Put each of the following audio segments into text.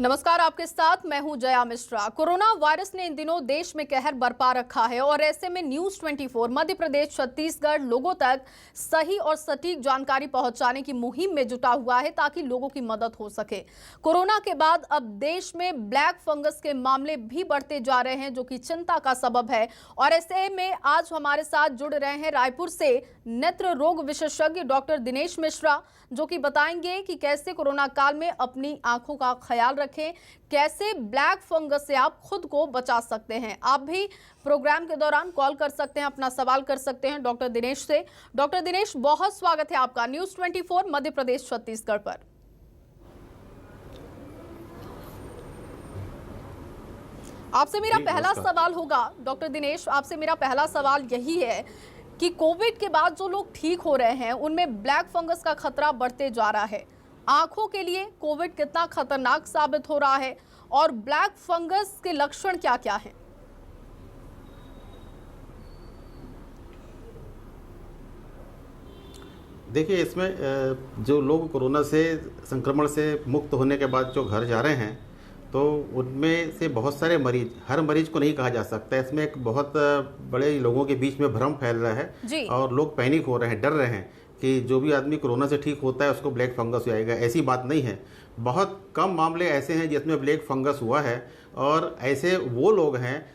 नमस्कार, आपके साथ मैं हूं जया मिश्रा। कोरोना वायरस ने इन दिनों देश में कहर बरपा रखा है और ऐसे में न्यूज 24 मध्य प्रदेश छत्तीसगढ़ लोगों तक सही और सटीक जानकारी पहुंचाने की मुहिम में जुटा हुआ है ताकि लोगों की मदद हो सके। कोरोना के बाद अब देश में ब्लैक फंगस के मामले भी बढ़ते जा रहे हैं, जो कि चिंता का सबब है। और ऐसे में आज हमारे साथ जुड़ रहे हैं रायपुर से नेत्र रोग विशेषज्ञ डॉक्टर दिनेश मिश्रा, जो कि बताएंगे कि कैसे कोरोना काल में अपनी आंखों का ख्याल रखें, कैसे ब्लैक फंगस से आप खुद को बचा सकते हैं। आप भी प्रोग्राम के दौरान कॉल कर सकते हैं, अपना सवाल कर सकते हैं डॉक्टर दिनेश से। डॉक्टर दिनेश, बहुत स्वागत है आपका न्यूज 24 मध्य प्रदेश छत्तीसगढ़ पर। आपसे मेरा पहला सवाल होगा डॉक्टर दिनेश, आपसे मेरा पहला सवाल यही है कि कोविड के बाद जो लोग ठीक हो रहे हैं उनमें ब्लैक फंगस का खतरा बढ़ते जा रहा है। आंखों के लिए कोविड कितना खतरनाक साबित हो रहा है और ब्लैक फंगस के लक्षण क्या क्या हैं? देखिए, इसमें जो लोग कोरोना से संक्रमण से मुक्त होने के बाद जो घर जा रहे हैं, तो उनमें से बहुत सारे मरीज, हर मरीज को नहीं कहा जा सकता। इसमें एक बहुत बड़े लोगों के बीच में भ्रम फैल रहा है और लोग पैनिक हो रहे हैं, डर रहे हैं कि जो भी आदमी कोरोना से ठीक होता है उसको ब्लैक फंगस हो जाएगा। ऐसी बात नहीं है। बहुत कम मामले ऐसे हैं जिसमें ब्लैक फंगस हुआ है, और ऐसे वो लोग हैं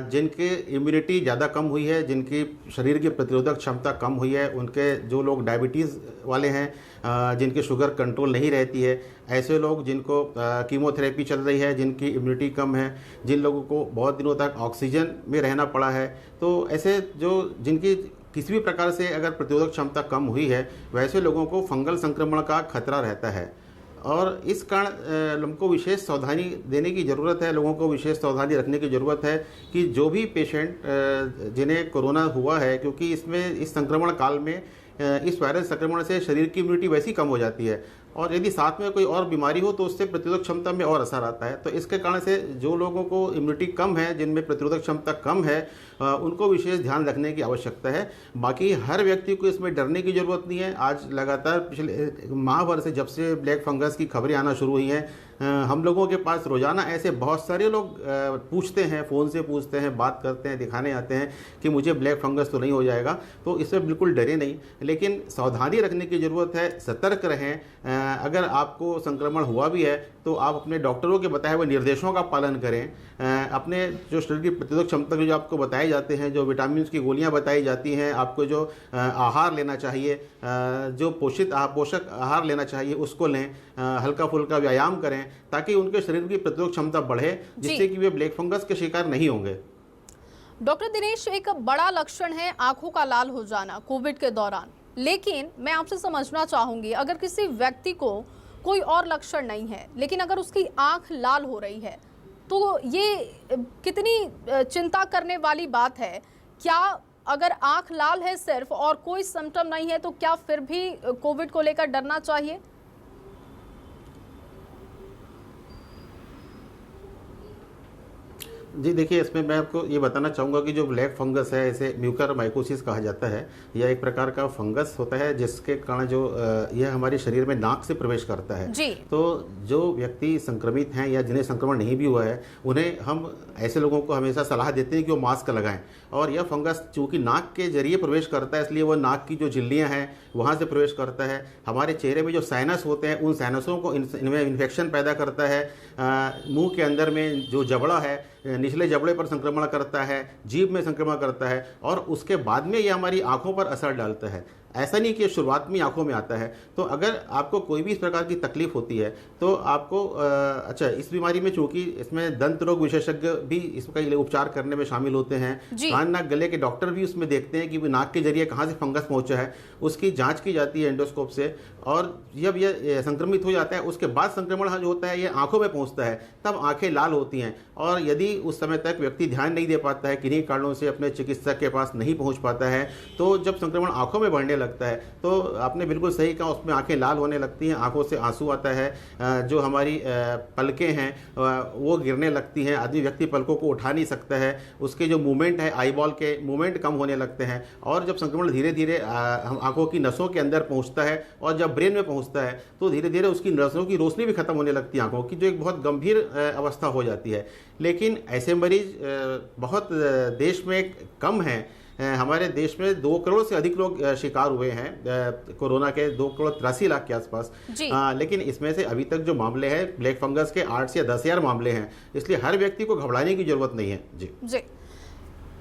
जिनकी इम्यूनिटी ज़्यादा कम हुई है, जिनकी शरीर की प्रतिरोधक क्षमता कम हुई है, उनके जो लोग डायबिटीज़ वाले हैं, जिनके शुगर कंट्रोल नहीं रहती है, ऐसे लोग जिनको कीमोथेरेपी चल रही है, जिनकी इम्यूनिटी कम है, जिन लोगों को बहुत दिनों तक ऑक्सीजन में रहना पड़ा है, तो ऐसे जो जिनकी किसी भी प्रकार से अगर प्रतिरोधक क्षमता कम हुई है, वैसे लोगों को फंगल संक्रमण का खतरा रहता है। और इस कारण हमको विशेष सावधानी देने की ज़रूरत है, लोगों को विशेष सावधानी रखने की ज़रूरत है कि जो भी पेशेंट जिन्हें कोरोना हुआ है, क्योंकि इसमें इस संक्रमण काल में इस वायरस संक्रमण से शरीर की इम्यूनिटी वैसी कम हो जाती है, और यदि साथ में कोई और बीमारी हो तो उससे प्रतिरोधक क्षमता में और असर आता है। तो इसके कारण से जो लोगों को इम्यूनिटी कम है, जिनमें प्रतिरोधक क्षमता कम है, उनको विशेष ध्यान रखने की आवश्यकता है। बाकी हर व्यक्ति को इसमें डरने की ज़रूरत नहीं है। आज लगातार पिछले माह भर से, जब से ब्लैक फंगस की खबरें आना शुरू हुई हैं, हम लोगों के पास रोज़ाना ऐसे बहुत सारे लोग पूछते हैं, फ़ोन से पूछते हैं, बात करते हैं, दिखाने आते हैं कि मुझे ब्लैक फंगस तो नहीं हो जाएगा। तो इसमें बिल्कुल डरे नहीं, लेकिन सावधानी रखने की ज़रूरत है, सतर्क रहें। अगर आपको संक्रमण हुआ भी है तो आप अपने डॉक्टरों के बताए हुए निर्देशों का पालन करें। अपने जो शरीर की प्रतिरोधक क्षमता के जो आपको बताए जाते हैं, जो विटामिन की गोलियां बताई जाती हैं, आपको जो आहार लेना चाहिए, जो पोषक आहार लेना चाहिए, उसको लें। हल्का फुल्का व्यायाम करें ताकि उनके शरीर की प्रतिरोधक क्षमता बढ़े, जिससे कि वे ब्लैक फंगस के शिकार नहीं होंगे। डॉक्टर दिनेश, एक बड़ा लक्षण है आंखों का लाल हो जाना कोविड के दौरान, लेकिन मैं आपसे समझना चाहूंगी, अगर किसी व्यक्ति को कोई और लक्षण नहीं है लेकिन अगर उसकी आंख लाल हो रही है, तो ये कितनी चिंता करने वाली बात है? क्या अगर आंख लाल है सिर्फ और कोई सिम्टम नहीं है, तो क्या फिर भी कोविड को लेकर डरना चाहिए? जी देखिए, इसमें मैं आपको ये बताना चाहूँगा कि जो ब्लैक फंगस है, इसे म्यूकरमाइकोसिस कहा जाता है। यह एक प्रकार का फंगस होता है जिसके कारण जो यह हमारे शरीर में नाक से प्रवेश करता है। तो जो व्यक्ति संक्रमित हैं या जिन्हें संक्रमण नहीं भी हुआ है, उन्हें हम ऐसे लोगों को हमेशा सलाह देते हैं कि वो मास्क लगाएं। और यह फंगस चूँकि नाक के जरिए प्रवेश करता है, इसलिए वह नाक की जो झिल्लियाँ हैं वहाँ से प्रवेश करता है। हमारे चेहरे में जो साइनस होते हैं, उन साइनसों को इनमें इन्फेक्शन पैदा करता है। मुंह के अंदर में जो जबड़ा है, निचले जबड़े पर संक्रमण करता है, जीभ में संक्रमण करता है, और उसके बाद में यह हमारी आंखों पर असर डालता है। ऐसा नहीं कि शुरुआत में आंखों में आता है। तो अगर आपको कोई भी इस प्रकार की तकलीफ होती है तो आपको अच्छा, इस बीमारी में चूंकि इसमें दंत रोग विशेषज्ञ भी इसका उपचार करने में शामिल होते हैं, कान नाक गले के डॉक्टर भी उसमें देखते हैं कि नाक के जरिए कहाँ से फंगस पहुंचा है, उसकी जांच की जाती है एंडोस्कोप से। और जब यह संक्रमित हो जाता है, उसके बाद संक्रमण जो होता है ये आंखों में पहुंचता है, तब आंखें लाल होती हैं। और यदि उस समय तक व्यक्ति ध्यान नहीं दे पाता है, किन्हीं कारणों से अपने चिकित्सक के पास नहीं पहुँच पाता है, तो जब संक्रमण आंखों में बढ़ने लगता है। तो आपने बिल्कुल सही कहा, उसमें आंखें लाल होने लगती हैं, आंखों से आंसू आता है, जो हमारी पलकें हैं वो गिरने लगती हैं, व्यक्ति पलकों को उठा नहीं सकता है, उसके जो मूवमेंट है आईबॉल के मूवमेंट कम होने लगते हैं। और जब संक्रमण धीरे धीरे हम आंखों की नसों के अंदर पहुंचता है और जब ब्रेन में पहुंचता है तो धीरे धीरे उसकी नसों की रोशनी भी खत्म होने लगती है आंखों की, जो एक बहुत गंभीर अवस्था हो जाती है। लेकिन ऐसे मरीज बहुत देश में कम हैं। हमारे देश में 2 करोड़ से अधिक लोग शिकार हुए हैं कोरोना के, 2,83,00,000 के आसपास। लेकिन इसमें से अभी तक जो मामले हैं ब्लैक फंगस के 8 से 10,000 मामले हैं, इसलिए हर व्यक्ति को घबराने की जरूरत नहीं है। जी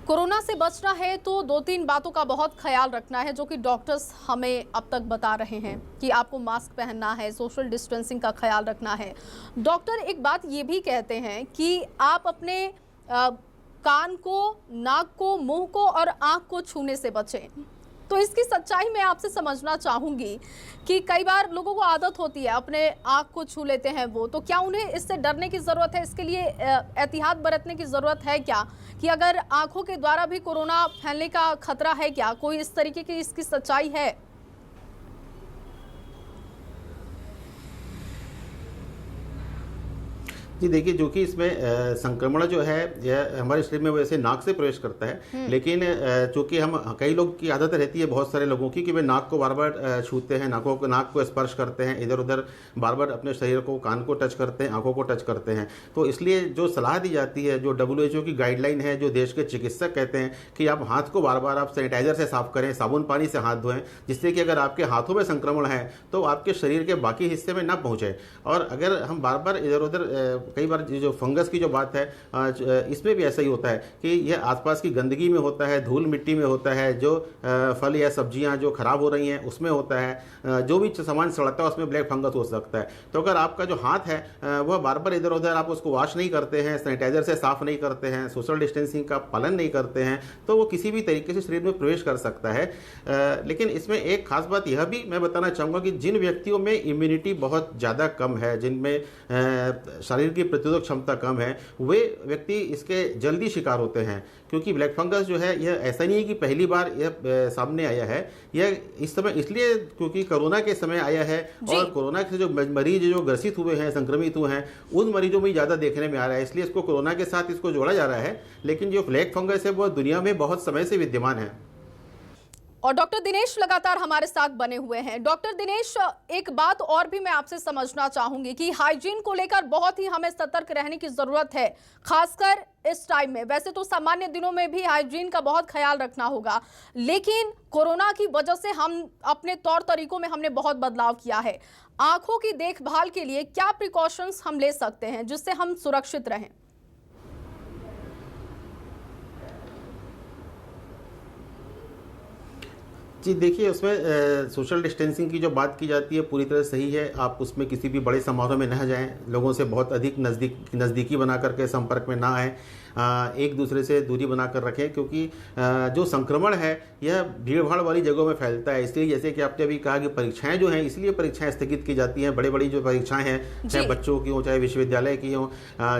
कोरोना से बचना है तो 2-3 बातों का बहुत ख्याल रखना है, जो कि डॉक्टर्स हमें अब तक बता रहे हैं कि आपको मास्क पहनना है, सोशल डिस्टेंसिंग का ख्याल रखना है। डॉक्टर एक बात ये भी कहते हैं कि आप अपने कान को, नाक को, मुंह को और आंख को छूने से बचें। तो इसकी सच्चाई मैं आपसे समझना चाहूंगी कि कई बार लोगों को आदत होती है, अपने आंख को छू लेते हैं वो, तो क्या उन्हें इससे डरने की ज़रूरत है? इसके लिए एहतियात बरतने की ज़रूरत है क्या, कि अगर आंखों के द्वारा भी कोरोना फैलने का खतरा है क्या? कोई इस तरीके की इसकी सच्चाई है? जी देखिए, जो कि इसमें संक्रमण जो है यह हमारे शरीर में वैसे नाक से प्रवेश करता है, लेकिन चूंकि हम कई लोग की आदत रहती है, बहुत सारे लोगों की, कि वे नाक को बार बार छूते हैं, नाक को स्पर्श करते हैं, इधर उधर बार बार अपने शरीर को, कान को टच करते हैं, आंखों को टच करते हैं। तो इसलिए जो सलाह दी जाती है, जो WHO की गाइडलाइन है, जो देश के चिकित्सक कहते हैं कि आप हाथ को बार बार आप सैनिटाइजर से साफ करें, साबुन पानी से हाथ धोएं, जिससे कि अगर आपके हाथों में संक्रमण है तो आपके शरीर के बाकी हिस्से में ना पहुंचे। और अगर हम बार बार इधर उधर, कई बार जो फंगस की जो बात है, इसमें भी ऐसा ही होता है कि यह आसपास की गंदगी में होता है, धूल मिट्टी में होता है, जो फल या सब्जियां जो खराब हो रही हैं उसमें होता है, जो भी सामान सड़ता है उसमें ब्लैक फंगस हो सकता है। तो अगर आपका जो हाथ है वह बार बार इधर उधर आप उसको वॉश नहीं करते हैं, सैनिटाइजर से साफ नहीं करते हैं, सोशल डिस्टेंसिंग का पालन नहीं करते हैं, तो वो किसी भी तरीके से शरीर में प्रवेश कर सकता है। लेकिन इसमें एक खास बात यह भी मैं बताना चाहूँगा कि जिन व्यक्तियों में इम्यूनिटी बहुत ज़्यादा कम है, जिनमें शरीर की प्रतिरोधक क्षमता कम है, वे व्यक्ति इसके जल्दी शिकार होते हैं। क्योंकि ब्लैक फंगस जो है यह ऐसा नहीं है कि पहली बार यह सामने आया है, यह इस समय इसलिए क्योंकि कोरोना के समय आया है, और कोरोना से जो मरीज जो ग्रसित हुए हैं, संक्रमित हुए हैं, उन मरीजों में ज़्यादा देखने में आ रहा है, इसलिए इसको कोरोना के साथ इसको जोड़ा जा रहा है। लेकिन जो ब्लैक फंगस है वह दुनिया में बहुत समय से विद्यमान है। और डॉक्टर दिनेश लगातार हमारे साथ बने हुए हैं। डॉक्टर दिनेश, एक बात और भी मैं आपसे समझना चाहूंगी कि हाइजीन को लेकर बहुत ही हमें सतर्क रहने की जरूरत है, खासकर इस टाइम में। वैसे तो सामान्य दिनों में भी हाइजीन का बहुत ख्याल रखना होगा, लेकिन कोरोना की वजह से हम अपने तौर तरीकों में हमने बहुत बदलाव किया है। आंखों की देखभाल के लिए क्या प्रिकॉशंस हम ले सकते हैं जिससे हम सुरक्षित रहें? जी देखिए, उसमें सोशल डिस्टेंसिंग की जो बात की जाती है पूरी तरह सही है। आप उसमें किसी भी बड़े समारोह में न जाएं, लोगों से बहुत अधिक नज़दीकी बना करके संपर्क में ना आएँ, एक दूसरे से दूरी बनाकर रखें, क्योंकि जो संक्रमण है यह भीड़ भाड़ वाली जगहों में फैलता है। इसलिए जैसे कि आपने अभी कहा कि परीक्षाएं जो हैं, इसलिए परीक्षाएं स्थगित की जाती हैं। बड़ी बड़ी जो परीक्षाएं हैं, चाहे बच्चों की हों, चाहे विश्वविद्यालय की हों,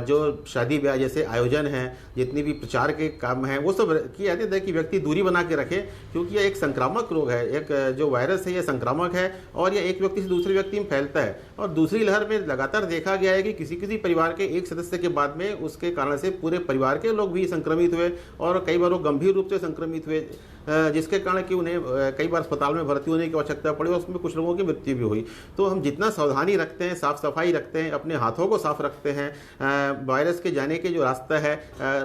जो शादी ब्याह जैसे आयोजन हैं, जितनी भी प्रचार के काम हैं, वो सब की आदत है कि व्यक्ति दूरी बना के रखे, क्योंकि यह एक संक्रामक रोग है। एक जो वायरस है यह संक्रामक है, और यह एक व्यक्ति से दूसरे व्यक्ति में फैलता है। और दूसरी लहर में लगातार देखा गया है कि किसी किसी परिवार के एक सदस्य के बाद में उसके कारण से पूरे परिवार के लोग भी संक्रमित हुए, और कई बार वो गंभीर रूप से संक्रमित हुए, जिसके कारण कि उन्हें कई बार अस्पताल में भर्ती होने की आवश्यकता पड़ी, और उसमें कुछ लोगों की मृत्यु भी हुई। तो हम जितना सावधानी रखते हैं, साफ सफाई रखते हैं, अपने हाथों को साफ रखते हैं, वायरस के जाने के जो रास्ता है,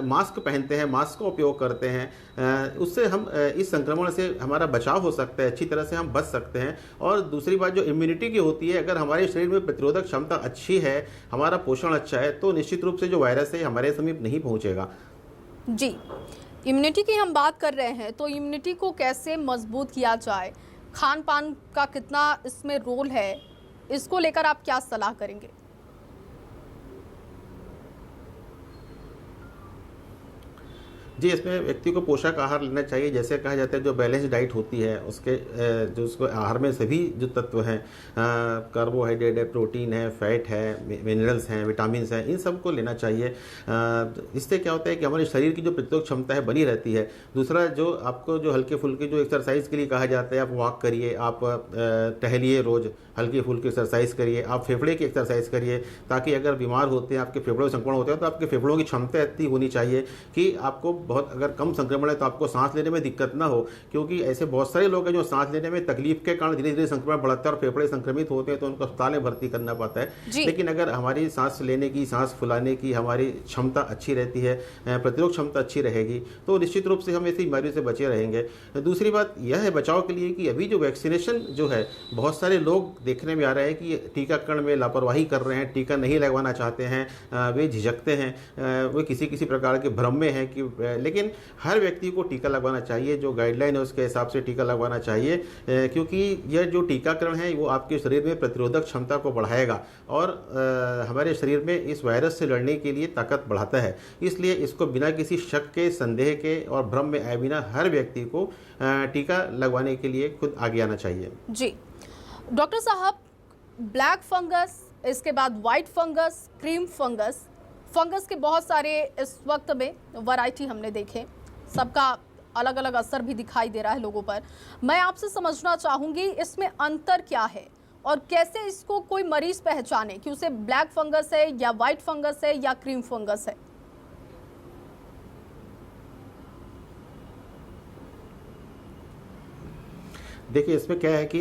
मास्क पहनते हैं, मास्क का उपयोग करते हैं, उससे हम इस संक्रमण से हमारा बचाव हो सकता है, अच्छी तरह से हम बच सकते हैं। और दूसरी बात जो इम्यूनिटी की होती है, अगर हमारे शरीर में प्रतिरोधक क्षमता अच्छी है, हमारा पोषण अच्छा है, तो निश्चित रूप से जो वायरस है हमारे समीप नहीं पहुंचेगा। जी, इम्यूनिटी की हम बात कर रहे हैं, तो इम्यूनिटी को कैसे मजबूत किया जाए, खान पान का कितना इसमें रोल है, इसको लेकर आप क्या सलाह करेंगे? जी, इसमें व्यक्ति को पोषक आहार लेना चाहिए। जैसे कहा जाता है जो बैलेंस डाइट होती है उसके जो उसको आहार में सभी जो तत्व हैं, कार्बोहाइड्रेट है, प्रोटीन है, फैट है, मिनरल्स हैं, विटामिन्स हैं, इन सब को लेना चाहिए। इससे क्या होता है कि हमारे शरीर की जो प्रतिरोधक क्षमता है बनी रहती है। दूसरा जो आपको जो हल्के फुल्के जो एक्सरसाइज के लिए कहा जाता है, आप वॉक करिए, आप टहलिए, रोज़ हल्की फुल्की एक्सरसाइज करिए, आप फेफड़े की एक्सरसाइज करिए, ताकि अगर बीमार होते हैं, आपके फेफड़ों में संक्रमण होते हैं तो आपके फेफड़ों की क्षमता इतनी होनी चाहिए कि आपको बहुत, अगर कम संक्रमण है तो आपको सांस लेने में दिक्कत ना हो। क्योंकि ऐसे बहुत सारे लोग हैं जो सांस लेने में तकलीफ के कारण धीरे धीरे संक्रमण बढ़ता है और फेफड़े संक्रमित होते हैं तो उनको अस्पताल में भर्ती करना पड़ता है। लेकिन अगर हमारी सांस लेने की, सांस फुलाने की हमारी क्षमता अच्छी रहती है, प्रतिरोध क्षमता अच्छी रहेगी, तो निश्चित रूप से हम ऐसी बीमारियों से बचे रहेंगे। दूसरी बात यह है बचाव के लिए कि अभी जो वैक्सीनेशन जो है, बहुत सारे लोग देखने में आ रहा है कि टीकाकरण में लापरवाही कर रहे हैं, टीका नहीं लगवाना चाहते हैं, वे झिझकते हैं, वे किसी किसी प्रकार के भ्रम में हैं कि, लेकिन हर व्यक्ति को टीका लगवाना चाहिए। जो गाइडलाइन है उसके हिसाब से टीका लगवाना चाहिए, क्योंकि यह जो टीकाकरण है वो आपके शरीर में प्रतिरोधक क्षमता को बढ़ाएगा और हमारे शरीर में इस वायरस से लड़ने के लिए ताकत बढ़ाता है। इसलिए इसको बिना किसी शक के, संदेह के और भ्रम में आए बिना हर व्यक्ति को टीका लगवाने के लिए खुद आगे आना चाहिए। जी डॉक्टर साहब, ब्लैक फंगस, इसके बाद white fungus, cream fungus, fungus के बहुत सारे इस वक्त में वैरायटी हमने देखे, सबका अलग अलग असर भी दिखाई दे रहा है लोगों पर। मैं आपसे समझना चाहूँगी इसमें अंतर क्या है और कैसे इसको कोई मरीज पहचाने कि उसे ब्लैक फंगस है या वाइट फंगस है या क्रीम फंगस है। देखिए, इसमें क्या है कि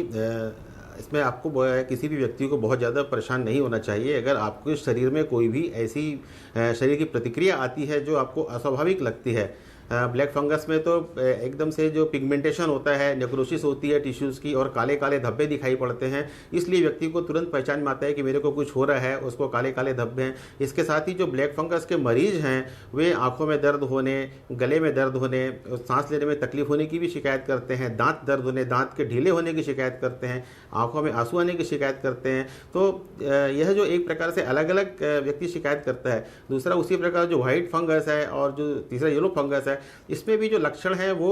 इसमें आपको किसी भी व्यक्ति को बहुत ज़्यादा परेशान नहीं होना चाहिए। अगर आपके शरीर में कोई भी ऐसी शरीर की प्रतिक्रिया आती है जो आपको अस्वाभाविक लगती है, ब्लैक फंगस में तो एकदम से जो पिगमेंटेशन होता है, नेक्रोसिस होती है टिश्यूज़ की और काले काले धब्बे दिखाई पड़ते हैं, इसलिए व्यक्ति को तुरंत पहचान में आता है कि मेरे को कुछ हो रहा है, उसको काले काले धब्बे हैं। इसके साथ ही जो ब्लैक फंगस के मरीज हैं वे आंखों में दर्द होने, गले में दर्द होने, सांस लेने में तकलीफ होने की भी शिकायत करते हैं, दांत दर्द होने, दांत के ढीले होने की शिकायत करते हैं, आंखों में आंसू आने की शिकायत करते हैं। तो यह जो एक प्रकार से अलग अलग व्यक्ति शिकायत करता है। दूसरा उसी प्रकार जो वाइट फंगस है और जो तीसरा येलो फंगस है, इसमें भी जो लक्षण है वो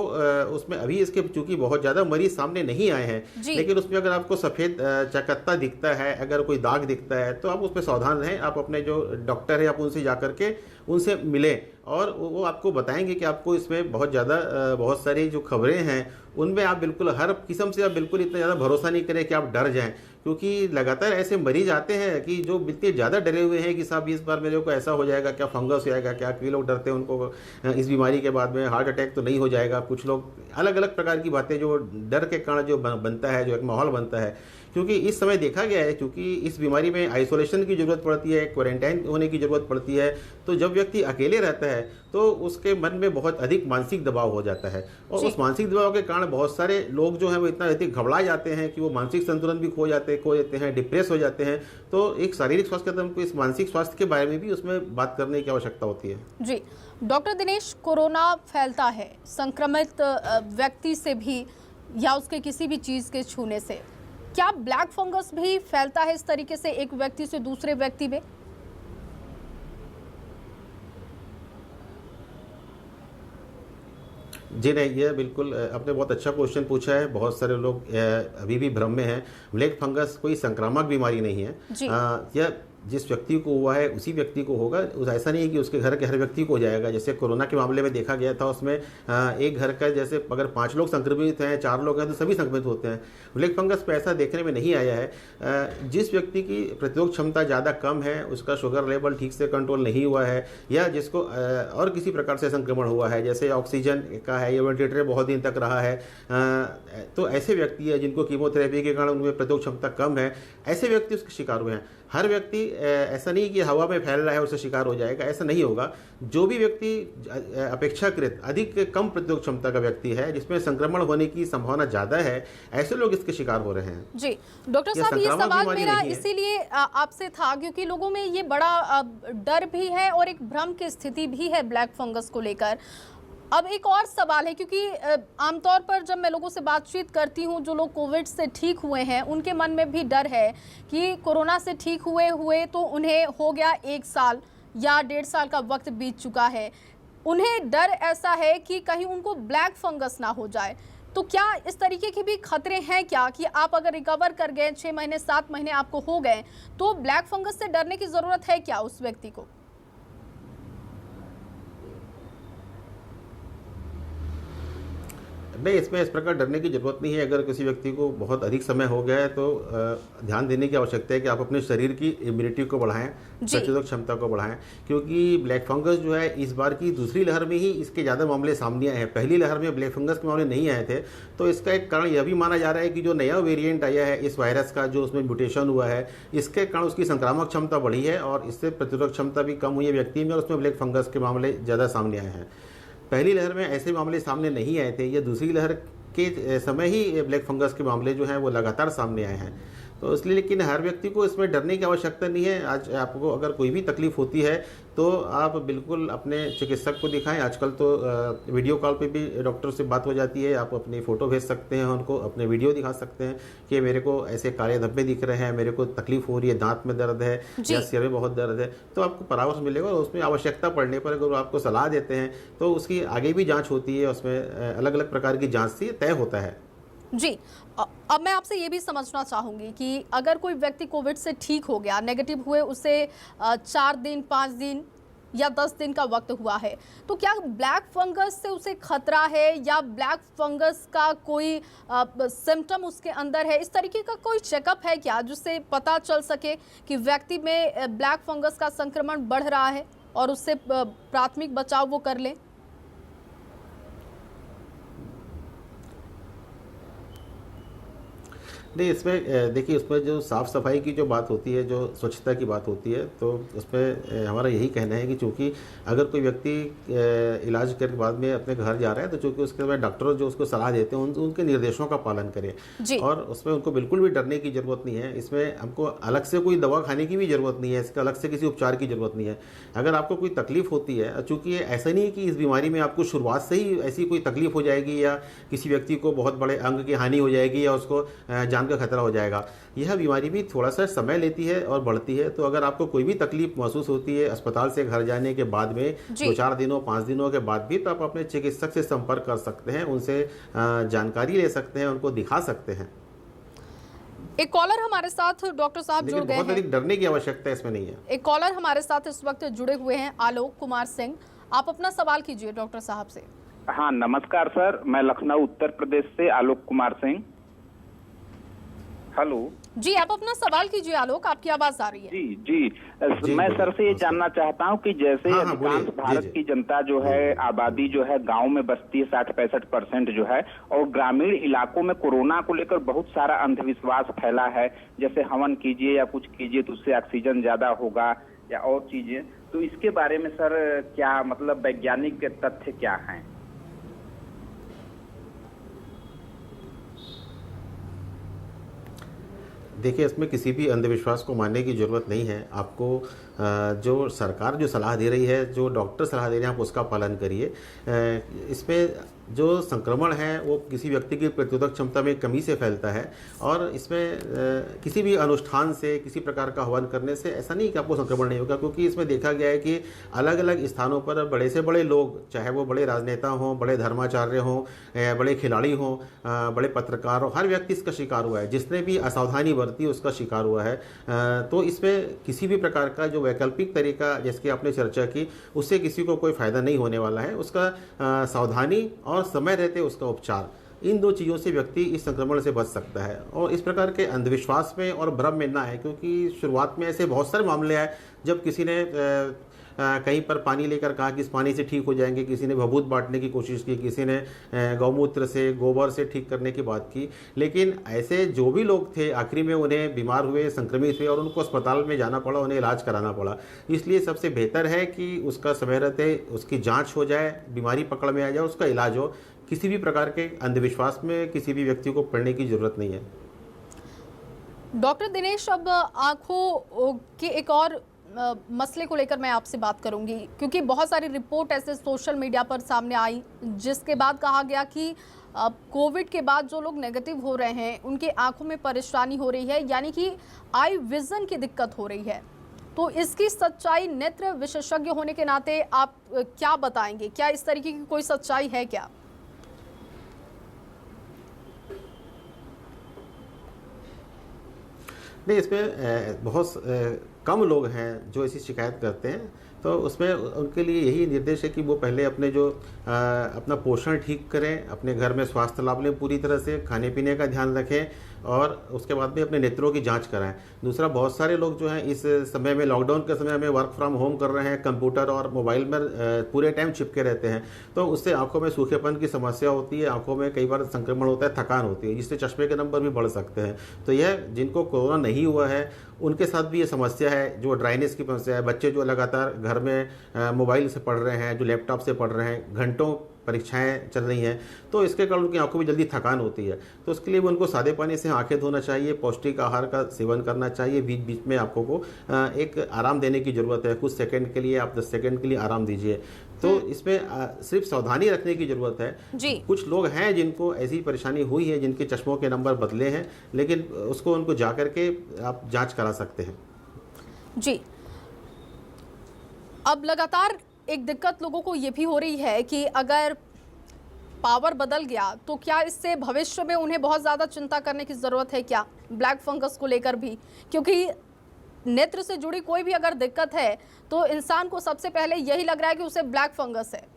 उसमें अभी इसके चूंकि बहुत ज़्यादा मरीज सामने नहीं आए हैं, लेकिन उसमें अगर आपको सफ़ेद चकत्ता दिखता है, अगर कोई दाग दिखता है तो आप उसमें सावधान रहें। आप अपने जो डॉक्टर है आप उनसे जाकर के उनसे मिलें और वो आपको बताएंगे कि आपको इसमें बहुत सारी जो खबरें हैं उनमें आप बिल्कुल हर किस्म से आप बिल्कुल इतना ज़्यादा भरोसा नहीं करें कि आप डर जाएं, क्योंकि लगातार ऐसे मरीज आते हैं कि जो इतने ज़्यादा डरे हुए हैं कि साहब इस बार मेरे को ऐसा हो जाएगा, क्या फंगस हो जाएगा क्या। कई लोग डरते हैं उनको इस बीमारी के बाद में हार्ट अटैक तो नहीं हो जाएगा। कुछ लोग अलग अलग प्रकार की बातें जो डर के कारण जो बनता है, जो एक माहौल बनता है, क्योंकि इस समय देखा गया है क्योंकि इस बीमारी में आइसोलेशन की ज़रूरत पड़ती है, क्वारंटाइन होने की ज़रूरत पड़ती है। तो जब व्यक्ति अकेले रहता है तो उसके मन में बहुत अधिक मानसिक दबाव हो जाता है और उस मानसिक दबाव के कारण बहुत सारे लोग जो हैं वो इतना अधिक घबरा जाते हैं कि वो मानसिक संतुलन भी खो जाते हैं, डिप्रेस हो जाते हैं। तो एक शारीरिक स्वास्थ्य के हमको इस मानसिक स्वास्थ्य के बारे में भी उसमें बात करने की आवश्यकता होती है। जी डॉक्टर दिनेश, कोरोना फैलता है संक्रमित व्यक्ति से भी या उसके किसी भी चीज़ के छूने से, क्या ब्लैक फंगस भी फैलता है इस तरीके से एक व्यक्ति से दूसरे व्यक्ति में? जी नहीं, यह बिल्कुल आपने बहुत अच्छा क्वेश्चन पूछा है। बहुत सारे लोग अभी भी भ्रम में हैं। ब्लैक फंगस कोई संक्रामक बीमारी नहीं है। यह जिस व्यक्ति को हुआ है उसी व्यक्ति को होगा। ऐसा नहीं है कि उसके घर के हर व्यक्ति को हो जाएगा। जैसे कोरोना के मामले में देखा गया था, उसमें एक घर का जैसे अगर 5 लोग संक्रमित हैं, 4 लोग हैं तो सभी संक्रमित होते हैं। ब्लैक फंगस पे ऐसा देखने में नहीं आया है। जिस व्यक्ति की प्रतिरोध क्षमता ज़्यादा कम है, उसका शुगर लेवल ठीक से कंट्रोल नहीं हुआ है या जिसको और किसी प्रकार से संक्रमण हुआ है, जैसे ऑक्सीजन का है या वेंटिलेटर बहुत दिन तक रहा है, तो ऐसे व्यक्ति है जिनको कीमोथेरेपी के कारण उनमें प्रतिरोध क्षमता कम है, ऐसे व्यक्ति उसके शिकार हुए हैं। हर व्यक्ति ऐसा नहीं कि हवा में फैल रहा है उससे शिकार हो जाएगा, ऐसा नहीं होगा। जो भी व्यक्ति अपेक्षाकृत अधिक कम प्रतिरोध क्षमता का व्यक्ति है, जिसमें संक्रमण होने की संभावना ज़्यादा है, ऐसे लोग इसके शिकार हो रहे हैं। जी डॉक्टर साहब, ये सवाल मेरा इसीलिए आपसे था क्योंकि लोगों में ये बड़ा डर भी है और एक भ्रम की स्थिति भी है ब्लैक फंगस को लेकर। अब एक और सवाल है, क्योंकि आमतौर पर जब मैं लोगों से बातचीत करती हूं, जो लोग कोविड से ठीक हुए हैं, उनके मन में भी डर है कि कोरोना से ठीक हुए तो उन्हें हो गया 1 साल या 1.5 साल का वक्त बीत चुका है। उन्हें डर ऐसा है कि कहीं उनको ब्लैक फंगस ना हो जाए। तो क्या इस तरीके के भी खतरे हैं क्या कि आप अगर रिकवर कर गए, 6 महीने 7 महीने आपको हो गए, तो ब्लैक फंगस से डरने की जरूरत है क्या उस व्यक्ति को? नहीं, इसमें इस प्रकार डरने की ज़रूरत नहीं है। अगर किसी व्यक्ति को बहुत अधिक समय हो गया है तो ध्यान देने की आवश्यकता है कि आप अपने शरीर की इम्यूनिटी को बढ़ाएं, प्रतिरोधक क्षमता को बढ़ाएं, क्योंकि ब्लैक फंगस जो है इस बार की दूसरी लहर में ही इसके ज़्यादा मामले सामने आए हैं। पहली लहर में ब्लैक फंगस के मामले नहीं आए थे, तो इसका एक कारण यह भी माना जा रहा है कि जो नया वेरिएंट आया है इस वायरस का, जो उसमें म्यूटेशन हुआ है, इसके कारण उसकी संक्रामक क्षमता बढ़ी है और इससे प्रतिरोधक क्षमता भी कम हुई है व्यक्ति में और उसमें ब्लैक फंगस के मामले ज़्यादा सामने आए हैं। पहली लहर में ऐसे मामले सामने नहीं आए थे, ये दूसरी लहर के समय ही ब्लैक फंगस के मामले जो हैं वो लगातार सामने आए हैं। तो इसलिए लेकिन हर व्यक्ति को इसमें डरने की आवश्यकता नहीं है। आज आपको अगर कोई भी तकलीफ होती है तो आप बिल्कुल अपने चिकित्सक को दिखाएं। आजकल तो वीडियो कॉल पे भी डॉक्टर से बात हो जाती है। आप अपनी फ़ोटो भेज सकते हैं, उनको अपने वीडियो दिखा सकते हैं कि मेरे को ऐसे काले धब्बे दिख रहे हैं, मेरे को तकलीफ हो रही है, दांत में दर्द है या सिर में बहुत दर्द है, तो आपको परामर्श मिलेगा और उसमें आवश्यकता पड़ने पर अगर आपको सलाह देते हैं तो उसकी आगे भी जाँच होती है। उसमें अलग अलग प्रकार की जाँच से तय होता है। जी, अब मैं आपसे ये भी समझना चाहूंगी कि अगर कोई व्यक्ति कोविड से ठीक हो गया, नेगेटिव हुए उसे 4 दिन, 5 दिन या 10 दिन का वक्त हुआ है, तो क्या ब्लैक फंगस से उसे खतरा है या ब्लैक फंगस का कोई सिम्टम उसके अंदर है? इस तरीके का कोई चेकअप है क्या जिससे पता चल सके कि व्यक्ति में ब्लैक फंगस का संक्रमण बढ़ रहा है और उससे प्राथमिक बचाव वो कर ले? नहीं, इसमें देखिए, उसमें जो साफ़ सफाई की जो बात होती है, जो स्वच्छता की बात होती है, तो उसमें हमारा यही कहना है कि चूँकि अगर कोई व्यक्ति इलाज के बाद में अपने घर जा रहा है तो चूँकि उसके बाद डॉक्टर जो उसको सलाह देते हैं उनके निर्देशों का पालन करें और उसमें उनको बिल्कुल भी डरने की ज़रूरत नहीं है। इसमें हमको अलग से कोई दवा खाने की भी ज़रूरत नहीं है, इसका अलग से किसी उपचार की ज़रूरत नहीं है। अगर आपको कोई तकलीफ़ होती है, चूँकि ऐसा नहीं है कि इस बीमारी में आपको शुरुआत से ही ऐसी कोई तकलीफ़ हो जाएगी या किसी व्यक्ति को बहुत बड़े अंग की हानि हो जाएगी या उसको का खतरा हो जाएगा। यह बीमारी भी थोड़ा सा समय लेती है और बढ़ती है। तो अगर आपको कोई भी तकलीफ महसूस होती है अस्पताल से घर जाने के बाद में 2-4 दिनों 5 दिनों के बाद भी, तो आप अपने चिकित्सक से संपर्क कर सकते हैं, उनसे जानकारी ले सकते हैं, उनको दिखा सकते हैं। एक कॉलर हमारे साथ डॉक्टर साहब जुड़ गए हैं। बहुत अधिक डरने की आवश्यकता इसमें नहीं है। एक कॉलर हमारे साथ इस वक्त जुड़े हुए हैं, आलोक कुमार सिंह। आप अपना सवाल कीजिए डॉक्टर साहब से। हाँ, नमस्कार सर, मैं लखनऊ उत्तर प्रदेश से आलोक कुमार सिंह। हेलो जी, आप अपना सवाल कीजिए आलोक, आपकी आवाज आ रही है। जी, मैं सर से ये जानना चाहता हूँ कि जैसे अधिकांश भारत की जनता जो है, आबादी जो है गांव में बसती है, 60-65% जो है, और ग्रामीण इलाकों में कोरोना को लेकर बहुत सारा अंधविश्वास फैला है, जैसे हवन कीजिए या कुछ कीजिए तो उससे ऑक्सीजन ज्यादा होगा या और चीजें। तो इसके बारे में सर क्या मतलब वैज्ञानिक तथ्य क्या हैं? देखिए, इसमें किसी भी अंधविश्वास को मानने की ज़रूरत नहीं है। आपको जो सरकार जो सलाह दे रही है, जो डॉक्टर सलाह दे रहे हैं, आप उसका पालन करिए। इसमें जो संक्रमण है वो किसी व्यक्ति की प्रतिरोधक क्षमता में कमी से फैलता है और इसमें किसी भी अनुष्ठान से, किसी प्रकार का हवन करने से ऐसा नहीं कि आपको संक्रमण नहीं होगा, क्योंकि इसमें देखा गया है कि अलग अलग स्थानों पर बड़े से बड़े लोग, चाहे वो बड़े राजनेता हों, बड़े धर्माचार्य हों, बड़े खिलाड़ी हों, बड़े पत्रकार हों, हर व्यक्ति इसका शिकार हुआ है। जिसने भी असावधानी बरती उसका शिकार हुआ है। तो इसमें किसी भी प्रकार का जो वैकल्पिक तरीका जिसकी आपने चर्चा की, उससे किसी को कोई फायदा नहीं होने वाला है। उसका सावधानी और समय रहते उसका उपचार, इन दो चीज़ों से व्यक्ति इस संक्रमण से बच सकता है। और इस प्रकार के अंधविश्वास में और भ्रम में ना है, क्योंकि शुरुआत में ऐसे बहुत सारे मामले आए जब किसी ने कहीं पर पानी लेकर कहा कि इस पानी से ठीक हो जाएंगे, किसी ने भभूत बांटने की कोशिश की, किसी ने गौमूत्र से, गोबर से ठीक करने की बात की। लेकिन ऐसे जो भी लोग थे आखिरी में उन्हें बीमार हुए, संक्रमित हुए और उनको अस्पताल में जाना पड़ा, उन्हें इलाज कराना पड़ा। इसलिए सबसे बेहतर है कि उसका समय रहते उसकी जाँच हो जाए, बीमारी पकड़ में आ जाए, उसका इलाज हो। किसी भी प्रकार के अंधविश्वास में किसी भी व्यक्ति को पड़ने की जरूरत नहीं है। डॉक्टर दिनेश, अब आंखों के एक और मसले को लेकर मैं आपसे बात करूंगी, क्योंकि बहुत सारी रिपोर्ट ऐसे सोशल मीडिया पर सामने आई जिसके बाद कहा गया कि कोविड के बाद जो लोग नेगेटिव हो रहे हैं उनके आंखों में परेशानी हो रही है, यानी कि आई विजन की दिक्कत हो रही है। तो इसकी सच्चाई नेत्र विशेषज्ञ होने के नाते आप क्या बताएंगे? क्या इस तरीके की कोई सच्चाई है क्या? नहीं, इसमें बहुत कम लोग हैं जो ऐसी शिकायत करते हैं। तो उसमें उनके लिए यही निर्देश है कि वो पहले अपने जो अपना पोषण ठीक करें, अपने घर में स्वास्थ्य लाभ लें पूरी तरह से, खाने पीने का ध्यान रखें और उसके बाद भी अपने नेत्रों की जांच कराएं। दूसरा, बहुत सारे लोग जो हैं इस समय में, लॉकडाउन के समय में वर्क फ्रॉम होम कर रहे हैं, कंप्यूटर और मोबाइल में पूरे टाइम चिपके रहते हैं, तो उससे आंखों में सूखेपन की समस्या होती है, आंखों में कई बार संक्रमण होता है, थकान होती है, जिससे चश्मे के नंबर भी बढ़ सकते हैं। तो यह जिनको कोरोना नहीं हुआ है उनके साथ भी ये समस्या है, जो ड्राइनेस की समस्या है, बच्चे जो लगातार घर में मोबाइल से पढ़ रहे हैं, जो लैपटॉप से पढ़ रहे हैं, घंटों परीक्षाएं चल रही हैं, तो इसके कारण उनकी आंखों में जल्दी थकान होती है। तो उसके लिए उनको सादे पानी से आंखें धोना चाहिए, पौष्टिक आहार का सेवन करना चाहिए, बीच बीच में आपको को एक आराम देने की ज़रूरत है। कुछ सेकंड के लिए आप 10 सेकंड के लिए आराम दीजिए। तो इसमें सिर्फ सावधानी रखने की ज़रूरत है जी। कुछ लोग हैं जिनको ऐसी परेशानी हुई है, जिनके चश्मों के नंबर बदले हैं, लेकिन उसको उनको जा करके आप जाँच करा सकते हैं। जी, अब लगातार एक दिक्कत लोगों को ये भी हो रही है कि अगर पावर बदल गया तो क्या इससे भविष्य में उन्हें बहुत ज़्यादा चिंता करने की ज़रूरत है क्या, ब्लैक फंगस को लेकर भी? क्योंकि नेत्र से जुड़ी कोई भी अगर दिक्कत है तो इंसान को सबसे पहले यही लग रहा है कि उसे ब्लैक फंगस है।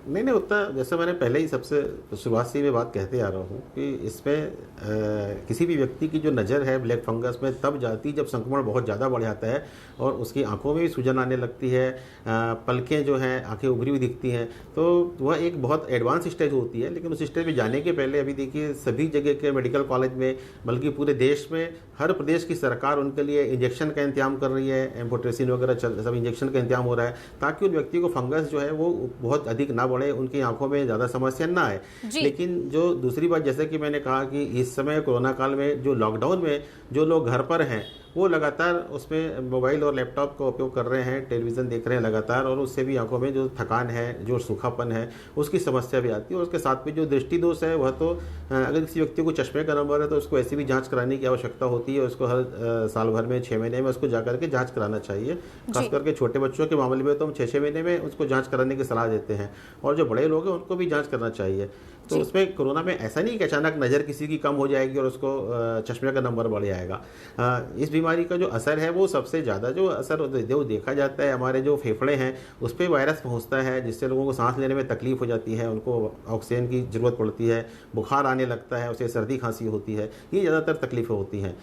नहीं, उतना, जैसे मैंने पहले ही सबसे शुरुआत से ही मैं बात कहते आ रहा हूँ कि इसमें किसी भी व्यक्ति की जो नज़र है ब्लैक फंगस में तब जाती जब संक्रमण बहुत ज़्यादा बढ़ जाता है और उसकी आंखों में भी सूजन आने लगती है, पलकें जो हैं, आंखें उभरी हुई दिखती हैं, तो वह एक बहुत एडवांस स्टेज होती है। लेकिन उस स्टेज में जाने के पहले अभी देखिए सभी जगह के मेडिकल कॉलेज में, बल्कि पूरे देश में हर प्रदेश की सरकार उनके लिए इंजेक्शन का इंतजाम कर रही है, एम्फोटेरिसिन वगैरह सब इंजेक्शन का इंतजाम हो रहा है, ताकि उन व्यक्ति को फंगस जो है वो बहुत अधिक ना बढ़े, उनकी आंखों में ज़्यादा समस्या ना आए। लेकिन जो दूसरी बात, जैसे कि मैंने कहा कि इस समय कोरोना काल में जो लॉकडाउन में जो लोग घर पर हैं वो लगातार उसमें मोबाइल और लैपटॉप का उपयोग कर रहे हैं, टेलीविज़न देख रहे हैं लगातार, और उससे भी आंखों में जो थकान है, जो सूखापन है, उसकी समस्या भी आती है। और उसके साथ में जो दृष्टि दोष है वह तो अगर किसी व्यक्ति को चश्मे का नंबर है तो उसको ऐसी भी जांच कराने की आवश्यकता होती है। उसको हर साल भर में 6 महीने में उसको जा करके जाँच कराना चाहिए। खास करके छोटे बच्चों के मामले में तो हम 6-6 महीने में उसको जाँच कराने की सलाह देते हैं, और जो बड़े लोग हैं उनको भी जाँच करना चाहिए। तो उसमें कोरोना में ऐसा नहीं कि अचानक नज़र किसी की कम हो जाएगी और उसको चश्मे का नंबर बढ़ जाएगा। इस बीमारी का जो असर है वो सबसे ज़्यादा जो असर जो देखा जाता है, हमारे जो फेफड़े हैं उस पर वायरस पहुंचता है, जिससे लोगों को सांस लेने में तकलीफ हो जाती है, उनको ऑक्सीजन की ज़रूरत पड़ती है, बुखार आने लगता है, उसे सर्दी खांसी होती है, ये ज़्यादातर तकलीफ़ें होती हैं।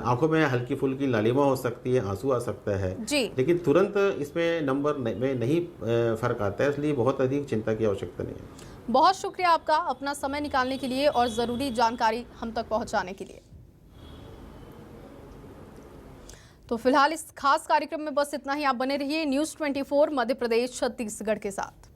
आंखों में हल्की फुल्की लालिमा हो सकती है, आंसू आ सकता है, लेकिन तुरंत इसमें नंबर में नहीं फ़र्क आता है, इसलिए बहुत अधिक चिंता की आवश्यकता नहीं है। बहुत शुक्रिया आपका अपना समय निकालने के लिए और ज़रूरी जानकारी हम तक पहुंचाने के लिए। तो फिलहाल इस खास कार्यक्रम में बस इतना ही। आप बने रहिए न्यूज़ 24 मध्य प्रदेश छत्तीसगढ़ के साथ।